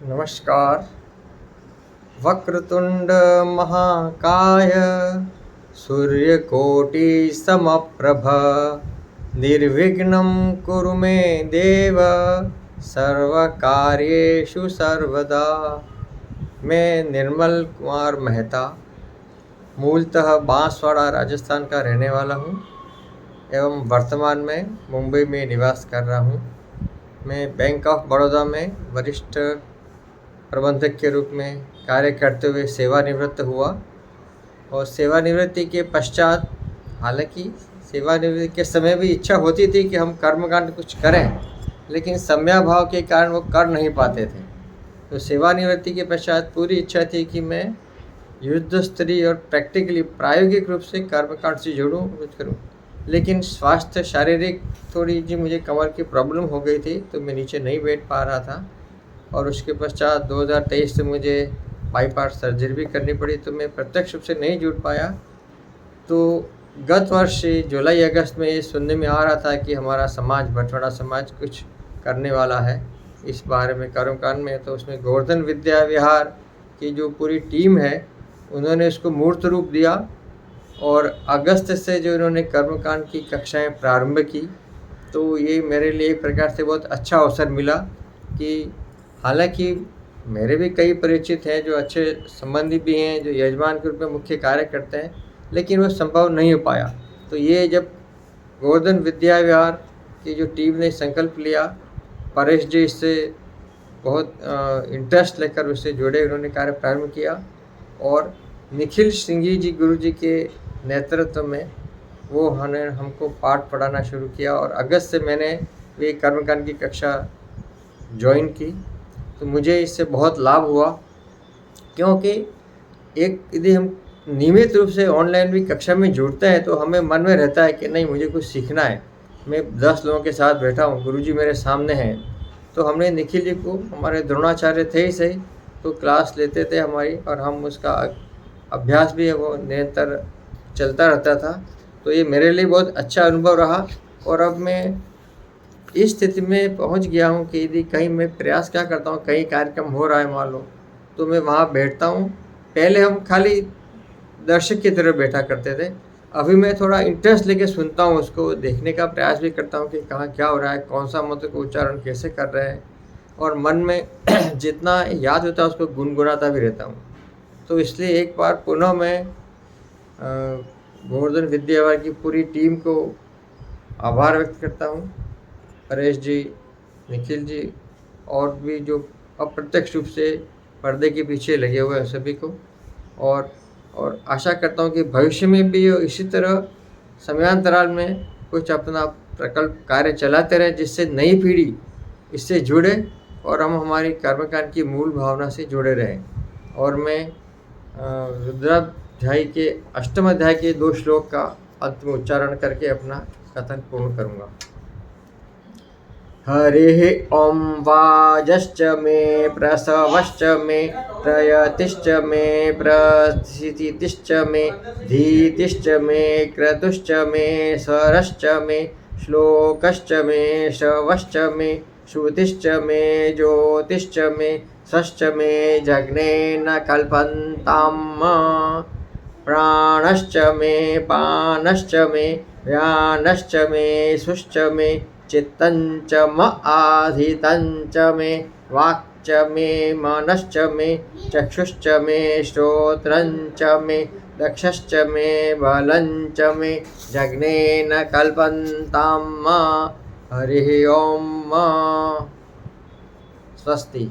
नमस्कार। वक्रतुंड महाकाय सूर्यकोटि समप्रभ निर्विघ्नं कुरु मे देव सर्वकार्येषु सर्वदा। मैं निर्मल कुमार मेहता मूलतः बांसवाड़ा राजस्थान का रहने वाला हूँ एवं वर्तमान में मुंबई में निवास कर रहा हूँ। मैं बैंक ऑफ बड़ौदा में वरिष्ठ प्रबंधक के रूप में कार्य करते हुए सेवानिवृत्त हुआ और सेवानिवृत्ति के पश्चात, हालांकि सेवानिवृत्ति के समय भी इच्छा होती थी कि हम कर्मकांड कुछ करें, लेकिन समयाभाव के कारण वो कर नहीं पाते थे। तो सेवानिवृत्ति के पश्चात पूरी इच्छा थी कि मैं युद्ध स्तरीय और प्रैक्टिकली प्रायोगिक रूप से कर्मकांड से जुड़ूँ, कुछ करूँ। लेकिन स्वास्थ्य शारीरिक थोड़ी जी मुझे कमर की प्रॉब्लम हो गई थी, तो मैं नीचे नहीं बैठ पा रहा था और उसके पश्चात 2023 से मुझे बाईपास सर्जरी भी करनी पड़ी, तो मैं प्रत्यक्ष रूप से नहीं जुड़ पाया। तो गत वर्ष जुलाई अगस्त में ये सुनने में आ रहा था कि हमारा समाज, बटवाड़ा समाज, कुछ करने वाला है इस बारे में कर्मकांड में। तो उसमें गोवर्धन विद्या विहार की जो पूरी टीम है, उन्होंने उसको मूर्त रूप दिया और अगस्त से जो इन्होंने कर्मकांड की कक्षाएं प्रारंभ की। तो ये मेरे लिए एक प्रकार से बहुत अच्छा अवसर मिला कि हालांकि मेरे भी कई परिचित हैं जो अच्छे संबंधी भी हैं, जो यजमान के रूप में मुख्य कार्य करते हैं, लेकिन वो संभव नहीं हो पाया। तो ये जब गोवर्धन विद्या विहार की जो टीम ने संकल्प लिया, परेश जी इससे बहुत इंटरेस्ट लेकर उससे जुड़े, उन्होंने कार्य प्रारंभ किया और निखिल सिंह जी गुरु जी के नेतृत्व में वो हमको पाठ पढ़ाना शुरू किया और अगस्त से मैंने वे कर्मकांड की कक्षा ज्वाइन की। तो मुझे इससे बहुत लाभ हुआ, क्योंकि एक यदि हम नियमित रूप से ऑनलाइन भी कक्षा में जुड़ते हैं तो हमें मन में रहता है कि नहीं, मुझे कुछ सीखना है। मैं 10 लोगों के साथ बैठा हूँ, गुरुजी मेरे सामने हैं। तो हमने निखिल जी को, हमारे द्रोणाचार्य थे ही सही, तो क्लास लेते थे हमारी और हम उसका अभ्यास भी वो निरंतर चलता रहता था। तो ये मेरे लिए बहुत अच्छा अनुभव रहा और अब मैं इस स्थिति में पहुंच गया हूं कि यदि कहीं मैं प्रयास क्या करता हूं, कहीं कार्यक्रम हो रहा है मान लो, तो मैं वहां बैठता हूं। पहले हम खाली दर्शक की तरह बैठा करते थे, अभी मैं थोड़ा इंटरेस्ट लेके सुनता हूं, उसको देखने का प्रयास भी करता हूं कि कहाँ क्या हो रहा है, कौन सा मंत्र का उच्चारण कैसे कर रहे हैं, और मन में जितना याद होता है उसको गुनगुनाता भी रहता हूँ। तो इसलिए एक बार पुनः मैं गोवर्धन विद्यावार की पूरी टीम को आभार व्यक्त करता हूँ, परेश जी, निखिल जी और भी जो अप्रत्यक्ष रूप से पर्दे के पीछे लगे हुए हैं सभी को, और आशा करता हूँ कि भविष्य में भी इसी तरह समयांतराल में कुछ अपना प्रकल्प कार्य चलाते रहें, जिससे नई पीढ़ी इससे जुड़े और हम हमारी कर्मकांड की मूल भावना से जुड़े रहें। और मैं रुद्राध्याय के 8वें अध्याय के 2 श्लोक का अंत में उच्चारण करके अपना कथन पूर्ण करूँगा। हरिः ॐ वाजश्च मे प्रसवश्च मे प्रयतिश्च मे प्रस्थितिश्च मे धीतिश्च मे क्रतुश्च मे स्वरश्च मे श्लोकश्च मे श्रवश्च मे श्रुतिश्च मे ज्योतिश्च मे सश्च मे जग्नेन कल्पन्ताम् प्राणश्च मे पानश्च मे व्यानश्च मे सुश्च मे चित्तञ्च म आधितञ्च मे वाक्च मे मनश्च मे चक्षुश्च मे श्रोत्रञ्च मे दक्षश्च मे बलञ्च मे जग्नेन कल्पन्ताम्। हरिः ॐ। स्वस्ति।